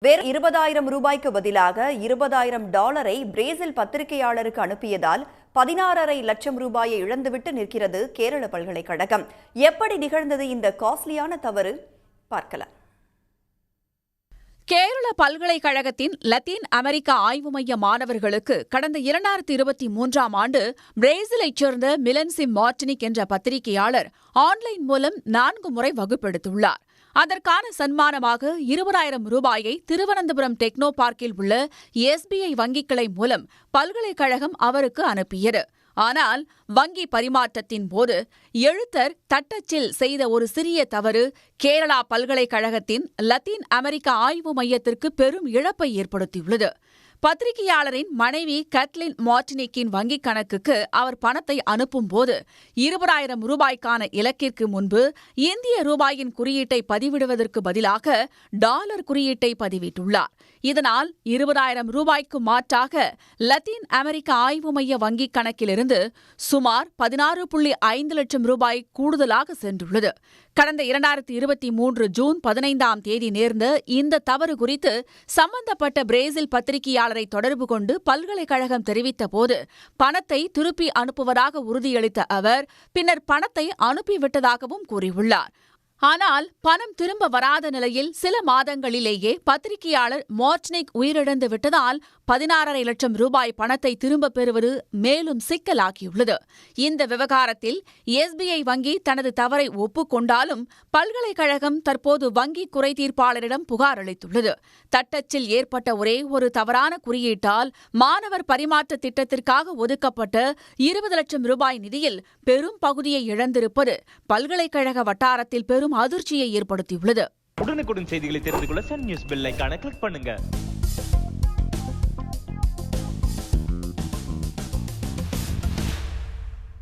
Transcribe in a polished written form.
வேறு 20,000 ரூபாய்க்கு பதிலாக $20,000 பிரேசில் பத்திரிகையாளருக்கு அனுப்பியதால் 16.5 லட்சம் ரூபாயை இழந்துவிட்டு நிற்கிறது கேரள பல்கலைக்கழகம். எப்படி நிகழ்ந்தது இந்த காஸ்ட்லியான தவறு? பார்க்கலாம். கேரள பல்கலைக்கழகத்தின் லத்தீன் அமெரிக்க ஆய்வு மைய மாணவர்களுக்கு கடந்த 2023ஆம் ஆண்டு பிரேசிலைச் சேர்ந்த மிலன்சி மார்டினிக் என்ற பத்திரிகையாளர் ஆன்லைன் மூலம் 4 முறை வகுப்பெடுத்துள்ளார். அதற்கான சன்மானமாக 20,000 ரூபாயை திருவனந்தபுரம் டெக்னோ பார்க்கில் உள்ள SBI வங்கிக் கிளை மூலம் பல்கலைக்கழகம் அவருக்கு அனுப்பியது. ஆனால் வங்கி பரிமாற்றத்தின் போது எழுத்தர் தட்டச்சில் செய்த ஒரு சிறிய தவறு கேரளா பல்கலைக்கழகத்தின் லத்தீன் அமெரிக்க ஆய்வு மையத்திற்கு பெரும் இழப்பை ஏற்படுத்தியுள்ளது. பத்திரிகையாளரின் மனைவி கத்லின் மார்டினிக்கின் வங்கிக் கணக்குக்கு அவர் பணத்தை அனுப்பும்போது 20,000 ரூபாய்க்கான இலக்கிற்கு முன்பு இந்திய ரூபாயின் குறியீட்டை பதிவிடுவதற்கு பதிலாக டாலர் குறியீட்டை பதிவிட்டுள்ளார். இதனால் 20,000 ரூபாய்க்கு மாற்றாக லத்தீன் அமெரிக்க ஆய்வு மைய வங்கிக் கணக்கிலிருந்து சுமார் 16.5 லட்சம் ரூபாய் கூடுதலாக சென்றுள்ளது. கடந்த 2023 ஜூன் 15ஆம் தேதி நேர்ந்த இந்த தவறு குறித்து சம்பந்தப்பட்ட பிரேசில் பத்திரிகையாளரை தொடர்பு கொண்டு பல்கலைக்கழகம் தெரிவித்த போது பணத்தை திருப்பி அனுப்புவதாக உறுதியளித்த அவர் பின்னர் பணத்தை அனுப்பிவிட்டதாகவும் கூறியுள்ளார். ஆனால் பணம் திரும்ப வராத நிலையில் சில மாதங்களிலேயே பத்திரிகையாளர் மார்டினிக் உயிரிழந்து விட்டதால் 16.5 லட்சம் ரூபாய் பணத்தை திரும்பப் பெறுவது மேலும் சிக்கலாகியுள்ளது. இந்த விவகாரத்தில் SBI வங்கி தனது தவறை ஒப்புக்கொண்டாலும் பல்கலைக்கழகம் தற்போது வங்கி குறைதீர்ப்பாளரிடம் புகார் அளித்துள்ளது. தட்டச்சில் ஏற்பட்ட ஒரே ஒரு தவறான குறியீட்டால் மாணவர் பரிமாற்ற திட்டத்திற்காக ஒதுக்கப்பட்ட 20 லட்சம் ரூபாய் நிதியில் பெரும் பகுதியை இழந்திருப்பது பல்கலைக்கழக வட்டாரத்தில் பெரும் அதிர்ச்சியை ஏற்படுத்தியுள்ளது. உடனுக்குடன் செய்திகளை தெரிந்து கொள்ள சன் நியூஸ் பெல் ஐகானை கிளிக் பண்ணுங்க.